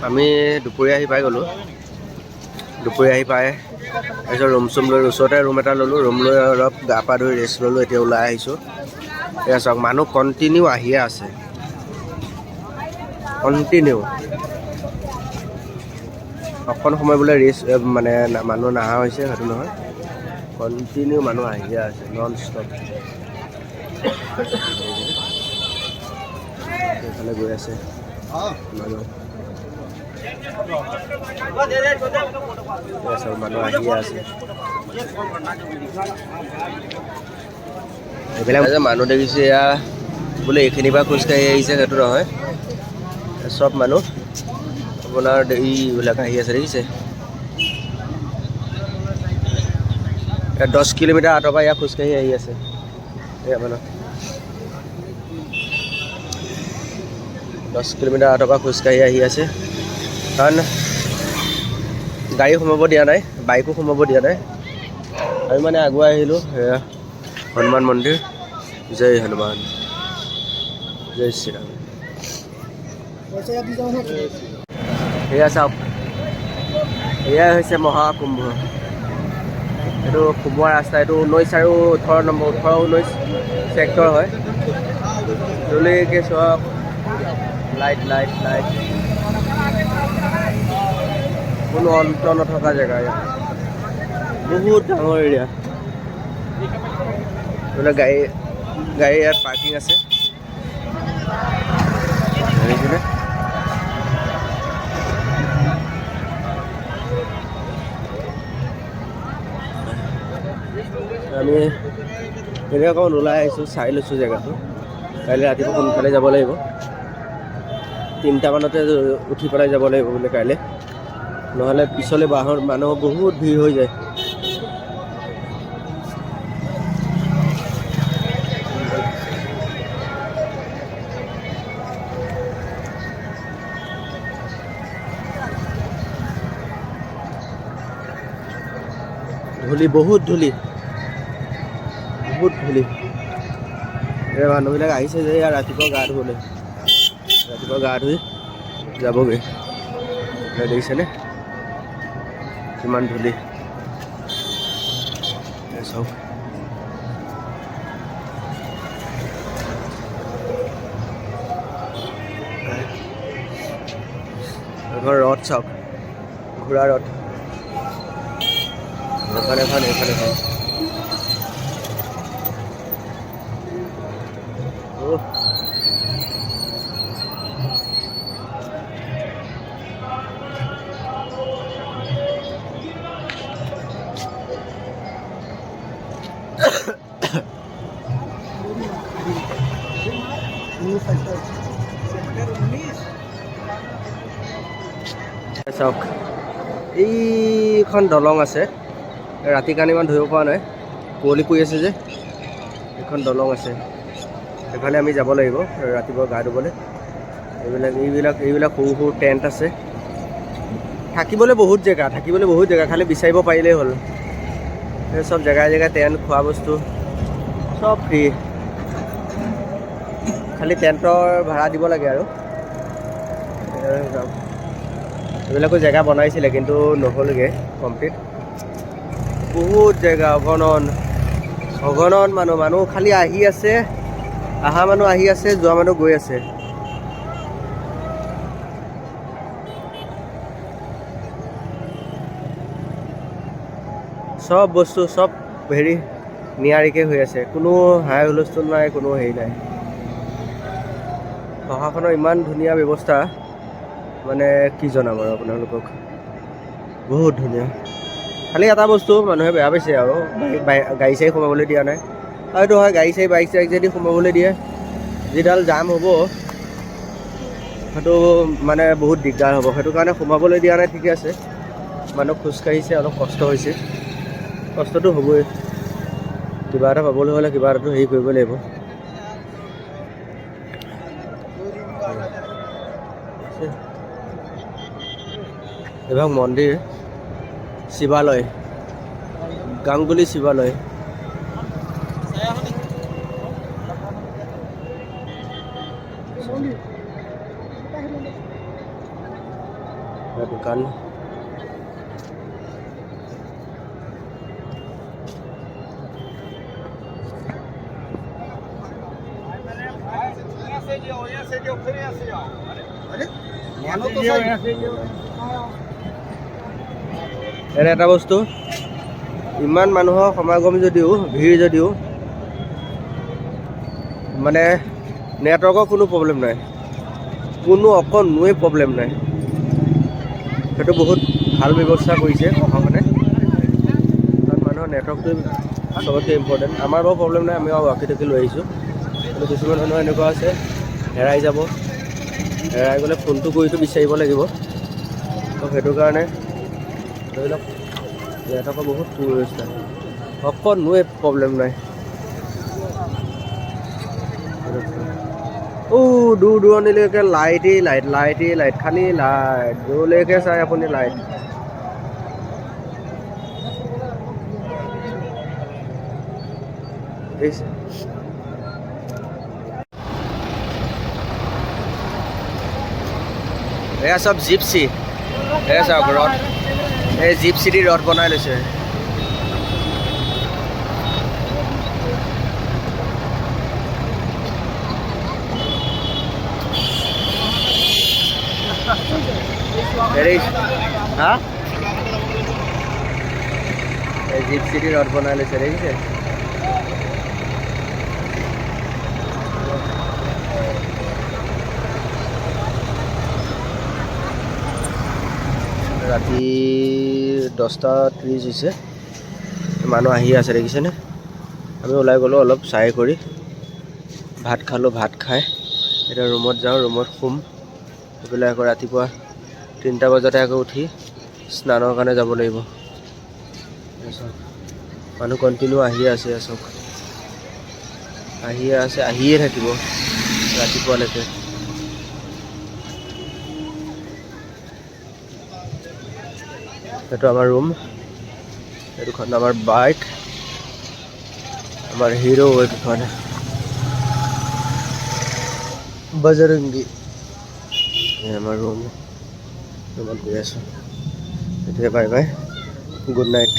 আমি দুপৰীয়া আহি পাই গ'লোঁ। দুপৰীয়া আহি পাই তাৰপিছত ৰুম চুম লৈ ওচৰতে ৰুম এটা ল'লোঁ। ৰুম লৈ অলপ গা পা ধুই ৰেষ্ট ল'লোঁ। এতিয়া ওলাই আহিছোঁ। এয়া চাওক মানুহ কণ্টিনিউ আহিয়ে আছে, কণ্টিনিউ। অকণ সময় বোলে ৰেষ্ট মানে মানুহ নহা হৈছে সেইটো নহয়, কণ্টিনিউ মানুহ আহিয়ে আছে নন ষ্টপ। এইফালে গৈ আছে মানুহ, মানুহ আহিয়ে আছে। এইবিলাক যে মানুহ দেখিছে এয়া বোলে এইখিনিৰ পৰা খোজকাঢ়ি আহিছে সেইটো নহয়, চব মানুহ আপোনাৰ এইবিলাক আহি আছে দেখিছে। 10 কিলোমিটাৰ আঁতৰ পৰা ইয়াত খোজকাঢ়ি আহি আছে এয়া মানুহ। 10 কিলোমিটাৰ আঁতৰ পৰা খোজকাঢ়ি আহি আছে, কাৰণ গাড়ী সোমাব দিয়া নাই, বাইকো সোমাব দিয়া নাই। আমি মানে আগুৱাই আহিলোঁ। সেয়া হনুমান মন্দিৰ। জয় হনুমান, জয় শ্ৰীৰাম। এয়া চাওক, এয়াই হৈছে মহাকুম্ভ। এইটো সোমোৱা ৰাস্তা। এইটো 19 আৰু 18 নম্বৰ, 18-19 ছেক্টৰ হয়। ধুনীয়াকৈ চব লাইট লাইট লাইট, কোনো অন্ত নথকা জেগা ইয়াত, বহুত ডাঙৰ এৰিয়া। গাড়ী ইয়াত পাৰ্কিং আছে, দেখিছেনে? আমি এনেকৈ অকণ ওলাই আহিছোঁ, চাই লৈছোঁ জেগাটো। কাইলৈ ৰাতিপুৱা সোনকালে যাব লাগিব, 3টা মানতে উঠি পেলাই যাব লাগিব বোলে কাইলৈ, নহ'লে পিছলৈ মানুহ বহুত ভিৰ হৈ যায়। ধূলি, বহুত ধূলি, বহুত ধূলি। এই মানুহবিলাক আহিছে যে ইয়াৰ ৰাতিপুৱা গা ধুবলৈ, ৰাতিপুৱা গা ধুই যাবগৈ। দেখিছেনে কিমান ধূলি? চাওক, এখন ৰথ চাওক, ঘোঁৰা ৰথ। এখন চাওক, এইখন দলং আছে। ৰাতিৰ কাৰণে ইমান ধৰিব পৰা নাই, কুঁৱলী পৰি আছে যে। এইখন দলং আছে, এইফালে আমি যাব লাগিব ৰাতিপুৱা গা ধুবলৈ। এইবিলাক সৰু সৰু টেণ্ট আছে। থাকিবলৈ বহুত জেগা, খালি বিচাৰিব পাৰিলেই হ'ল। এই চব জেগাই জেগাই টেণ্ট, খোৱা বস্তু চব ফ্ৰী, খালি টেণ্টৰ ভাড়া দিব লাগে আৰু। এইবিলাকো জেগা বনাইছিলে কিন্তু নহ'লগৈ কমপ্লিট। বহুত জেগা, অগণন মানুহ খালি আহি আছে, অহা মানুহ আহি আছে, যোৱা মানুহ গৈ আছে। চব বস্তু চব হেৰি নিয়াৰিকৈ হৈ আছে, কোনো হাই হুলস্থুল নাই, কোনো হেৰি নাই। প্ৰশাসনৰ ইমান ধুনীয়া ব্যৱস্থা, মানে কি জনাম আৰু আপোনালোকক, বহুত ধুনীয়া। খালি এটা বস্তু মানুহে বেয়া পাইছে আৰু, গাড়ী চাড়ী সোমাবলৈ দিয়া নাই। আৰু এইটো হয়, গাড়ী চাড়ী বাইক চাইক যদি সোমাবলৈ দিয়ে, যিডাল জাম হ'ব সেইটো মানে বহুত দিগদাৰ হ'ব। সেইটো কাৰণে সোমাবলৈ দিয়া নাই, ঠিকে আছে। মানুহ খোজকাঢ়িছে, অলপ কষ্ট হৈছে, কষ্টটো হ'বই। কিবা এটা পাবলৈ হ'লে কিবা এটাতো হেৰি কৰিব লাগিব। এইভাগ মন্দিৰ, শিৱালয়, গাংগুলী শিৱালয়। দোকান এনে এটা বস্তু ইমান মানুহৰ সমাগম যদিও ভিৰ যদিও মানে নেটৱৰ্কৰ কোনো প্ৰব্লেম নাই, কোনো অকণোৱে প্ৰব্লেম নাই। সেইটো বহুত ভাল ব্যৱস্থা কৰিছে প্ৰশাসনে, কাৰণ মানুহৰ নেটৱৰ্কটো চবতকৈ ইম্পৰ্টেণ্ট। আমাৰ বাৰু প্ৰব্লেম নাই, আমি আৰু ৱাকি টকি লৈ আহিছোঁ, কিন্তু কিছুমান মানুহ এনেকুৱা আছে হেৰাই যাব, হেৰাই গ'লে ফোনটো কৰিতো বিচাৰিব লাগিব। তো সেইটো কাৰণে ধৰি লওক নেটৱৰ্কৰ বহুত সুব্যৱস্থা, অকণোৱে প্ৰব্লেম নাই। দূৰ দূৰণিলৈকে লাইটেই লাইট, খালি লাইট, য'লৈকে চাই আপুনি লাইট। এয়া চব জিপচি, এয়া চাওক ৰথ, এই জিপচি দি ৰথ বনাই লৈছে। হা এই জিপচি দি ৰথ বনাই লৈছে দেখিছে। ৰাতি 10:30 হৈছে, মানুহ আহি আছে দেখিছেনে। আমি ওলাই গ'লোঁ অলপ চাই কৰি, ভাত খালোঁ, ভাত খাই এতিয়া ৰুমত যাওঁ, ৰুমত শুম। এইফালে আকৌ ৰাতিপুৱা 3টা বজাতে আকৌ উঠি স্নানৰ কাৰণে যাব লাগিব। মানুহ কণ্টিনিউ আহিয়ে আছে, চব আহিয়ে আছে, আহিয়ে থাকিব ৰাতিপুৱালৈকে। এইটো আমাৰ ৰুম, এইটোখন আমাৰ বাইক, আমাৰ হিৰো এইটোখন বজৰংগী। আমাৰ ৰুমত গৈ আছোঁ, এতিয়া বাই বাই, গুড নাইট।